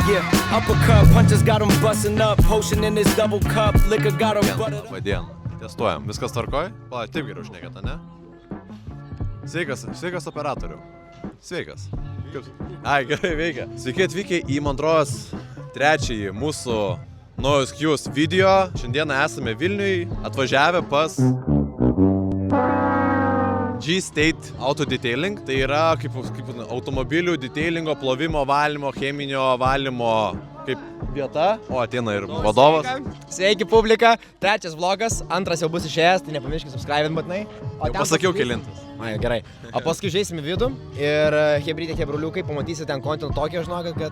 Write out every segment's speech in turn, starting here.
Yeah, uppercut, punches got him busting up. Potion in his double cup, liquor got him buttered up. Vadien, testuojam. Viskas tvarkoj? Pala, taip geriau šnekėta, ne? Sveikas operatoriau. Sveikas. Ai, gerai veikia. Sveiki atvykę į Montrose trečiąjį mūsų Noise Q's video. Šiandieną esame Vilniui atvažiavę pas G-State Auto Detailing. Tai yra kaip automobilių detailingo, plovimo, valymo, cheminio valymo kaip vieta. O, ateina ir vadovas. Sveiki publika, trečias vlogas, antras jau bus išėjęs, tai nepamirškit subscribe būtinai. Pasakiau kelintas. Ai, gerai. O paskui žaisim į vidų ir hebrytė hebruliukai, pamatysit ten content tokio, žinokit, kad...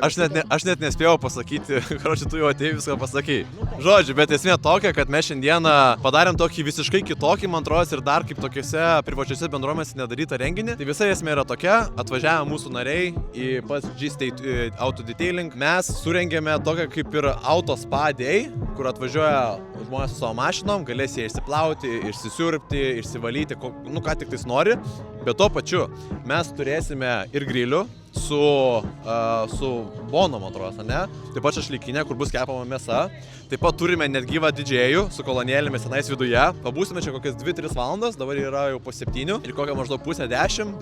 Aš net nespėjau pasakyti, karoči, tu jau atėjai viską pasakei. Žodžiu, bet esmė tokia, kad mes šiandieną padarėm tokį visiškai kitokį, man atrodo, ir dar kaip tokiuose privačiuose bendruomenėse nedarytą renginį. Tai visa esmė yra tokia, atvažiavę mūsų nariai į pas G-State Auto Detailing. Mes surengėme tokią kaip ir auto spa day, kur atvažiuoja žmonės su savo mašinom, galės jie išsiplauti, išsisiurbti, išsivalyti, ką tik tais nori. Bet tuo pačiu mes turėsime ir grilių su bonom, atrodo, ne? Taip pat šašlykinė, kur bus kepama mėsa. Taip pat turime net gyvą didžėjų su kolonėlėmis tenais viduje. Pabūsime čia kokias 2-3 valandas, dabar yra jau po 7 ir kokią maždaug pusę 10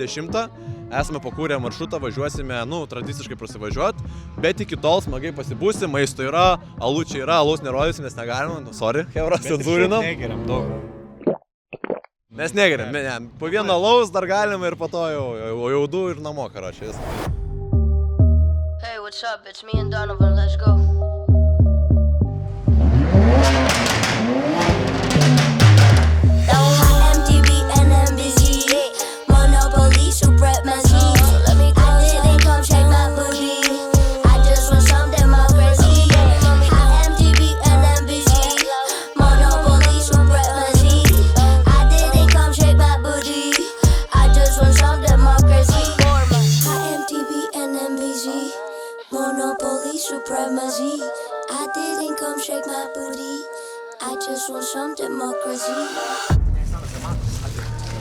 esame pakūrę maršrutą, važiuosime, tradiciškai prasivažiuoti, bet iki tol smagiai pasibūsim, maisto yra, alučiai yra, alaus nerodysim, nes negalima, sorry, hebras, cenzūrinam. Negeriam daug. Mes negeriam, ne, po vieną alaus dar galima ir po to jau du ir namo, karočiais. Hey, what's up? It's me and Donovan. Let's go. MTV and MBC, Monopoly, Supremacy. I didn't come shake my booty. I just want some democracy. MTV and MBC, Monopoly, Supremacy. I didn't come shake my booty. I just want some democracy. MTV and MBC, Monopoly, Supremacy. I didn't come shake my booty. I just want some democracy.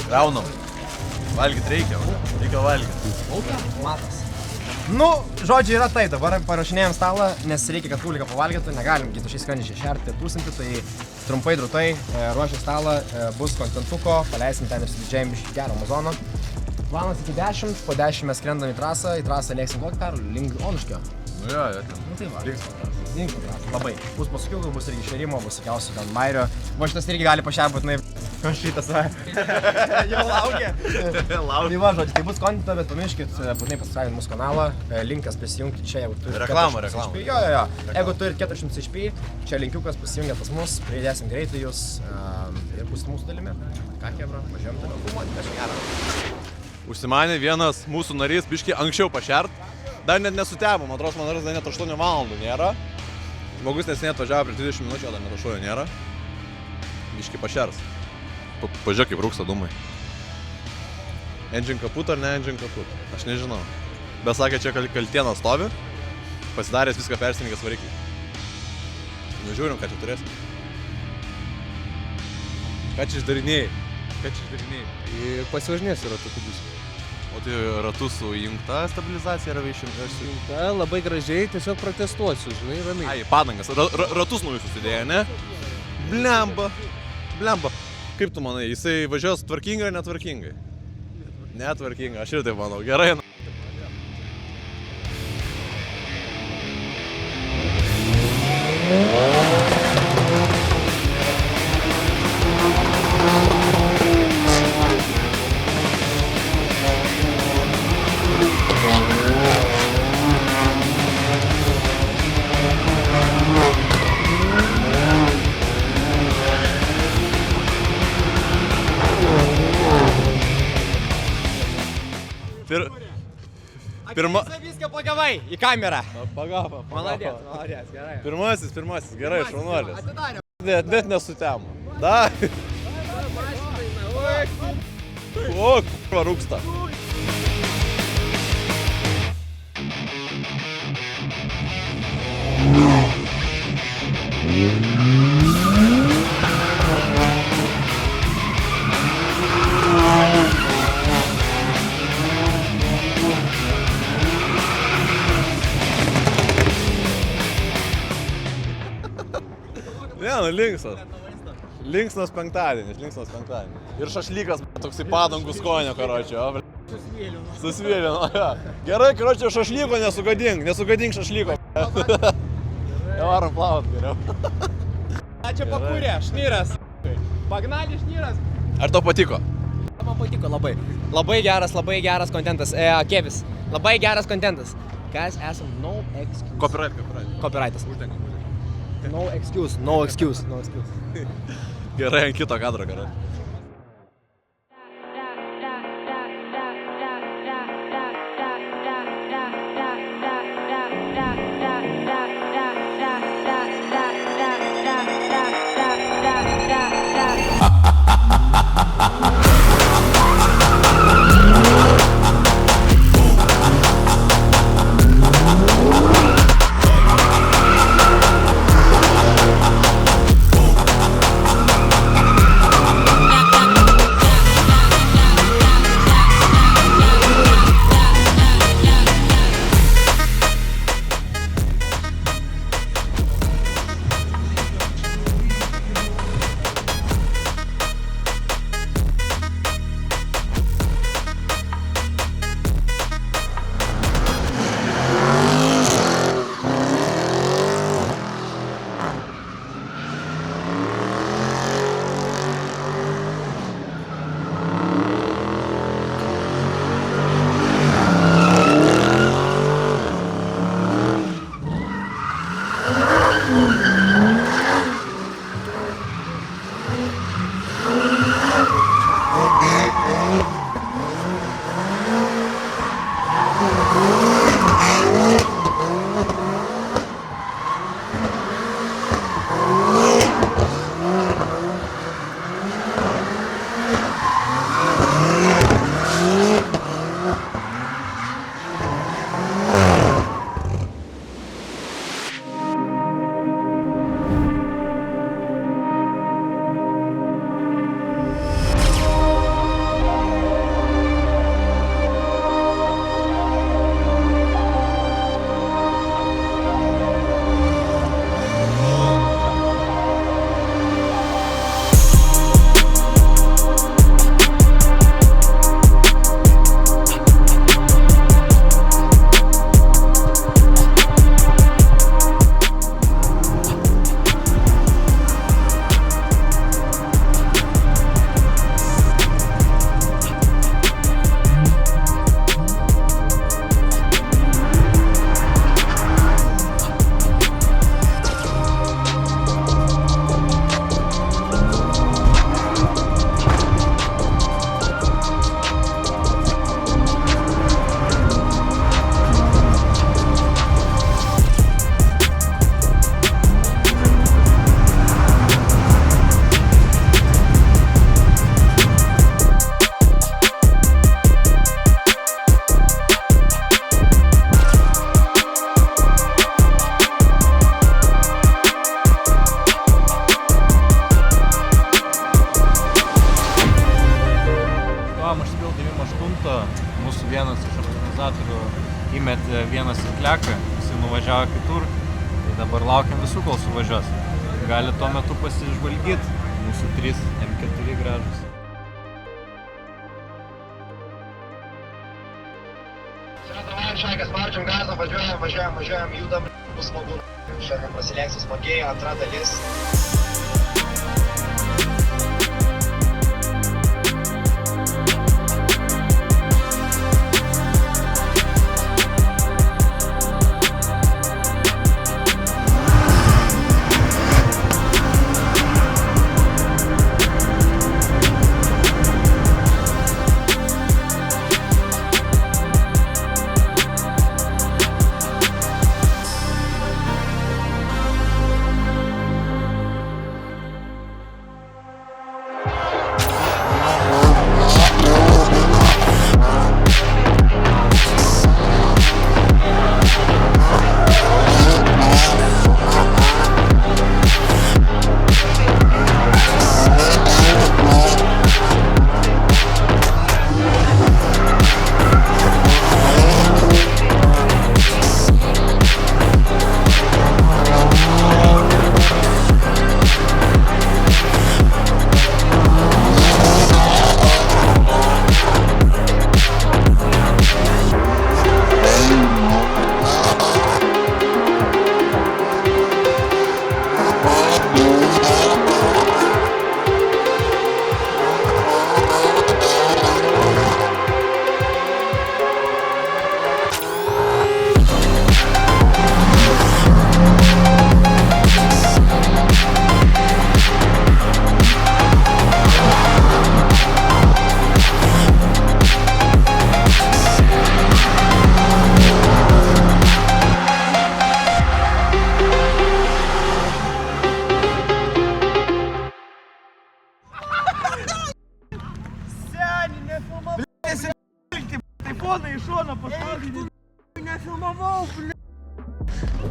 Raunam. Valgyt reikia valgyti. Matas. Žodžiu yra tai, dabar parašinėjom stalą, nes reikia, kad publika pavalgytų, negalim kitušiai skandžiai šerti, tūsinti, tai trumpai drūtai ruošia stalą, bus kontentuko, paleisim ten ir su didžiajim biškį gerą Amazoną. Planas iki 10, po 10 mes skrendam į trasą lėksim blok karų, link Onuškio. Jo, ten. Tai va. Link trasą. Labai. Bus paskui, bus irgi šerimo, bus sakiausių ten Mairio. Va šitas irgi gali pašiaip būtinai. Šitas va. Jau laukia. Tai va, žodžiu, tai bus kontentą, bet pamirškit, būtinai pasisavint mūsų kanalą. Linkas prisijungti čia, jeigu turite... Reklama. Jo. Jeigu turite 400 HP, čia linkiukas prisijungia pas mus, pridėsim greitai jūs ir būsit mūsų dalimi. Ką, hebra, važiuojam toliau filmuoti, kažkai gerą. Užsimanė vienas mūsų narys biškį anksčiau pašert. Dar net nesutemo, man atrodo, dar net 8 valandų nėra. Žmogus neseniai atvažiavo prie 20 minučių, dar net 8 nėra. Biškį pašers. Pažiūrėk, kaip rūksta dūmai. Engine kaput ar ne engine kaput? Aš nežinau. Bet sakė, čia kaltienas stovi. Pasidaręs viską persininkęs variklį. Žiūrim, ką čia turėsim. Ką čia išdarinėjai? Pasivažinėsiu ratu bus. O tai ratus su įjungta stabilizacija yra išjungta? Įjungta, labai gražiai, tiesiog protestuosiu, žinai, ramiai. Ai, padangas. Ratus naujus susidėjo, ne? Blemba. Kaip tu manai, jisai važiuos tvarkingai ar netvarkingai? Netvarkingai, aš ir taip manau. Gerai. Viską pagavai į kamerą. Pagavo. Maladės, gerai. Pirmasis, gerai, šaunuolis. Net nesutemo. Da. O, kurva rūksta. linksmas. Linksmas penktadienis. Ir šašlykas toksai padangų skonio, karočiui. Susvėlino, jo. Gerai, karočiui, šašlyko nesugadink šašlyko. Jau varom plaut geriau. Ačiū pakūrė, šnyras. Pagnali šnyras. Ar tau patiko? Man patiko labai. Labai geras kontentas. Kevis. Labai geras kontentas. Guys, esam no excuse. Copyrightas. No excuse. Gerai, ant kito kadro, gerai. Mūsų vienas iš organizatorių įmetė vieną sirkleką, jisai nuvažiavo kitur, tai dabar laukiam visų, kol suvažiuos. Gali tuo metu pasižvalgyti, mūsų 3 M4 gražus. Šaikas, marčiam gazą, važiuojam, judam, bus smagu. Šiandien prasilenksiu smagiai, antra dalis.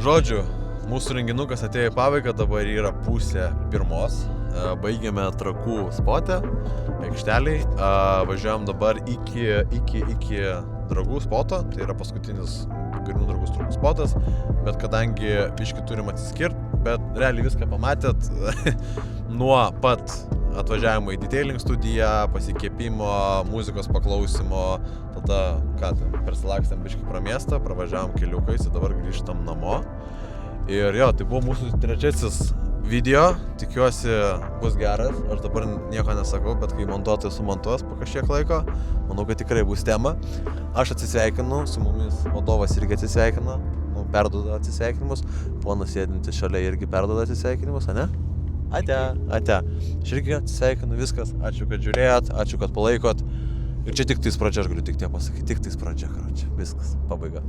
Žodžiu, mūsų renginukas atėjo į pabaigą, dabar yra pusė pirmos. Baigėme Trakų spotę, aikšteliai. Važiuojam dabar iki Dragų spoto, tai yra paskutinis Pagrindų Dragų Trakų spotas, bet kadangi biški turim atsiskirt, bet realiai viską pamatėt nuo pat atvažiavimo į detailing studiją, pasikėpimo, muzikos paklausimo, tada persilakstėm biški pro miestą, pravažiavom keliukais ir dabar grįžtam namo. Ir jo, tai buvo mūsų trečiasis video, tikiuosi bus geras, aš dabar nieko nesakau, bet kai montuotojas sumontuos po kažkiek laiko, manau, kad tikrai bus tema. Aš atsisveikinu, su mumis vadovas irgi atsisveikino, perduoda atsisveikinimus, ponas sėdintis šalia irgi perduoda atsisveikinimus, ane? Ate. Aš irgi atsisveikinu, viskas, ačiū, kad žiūrėjot, ačiū, kad palaikot. Ir čia tik tais pradžia, aš galiu tik tiek pasakyti, tik tais pradžia, viskas, pabaiga.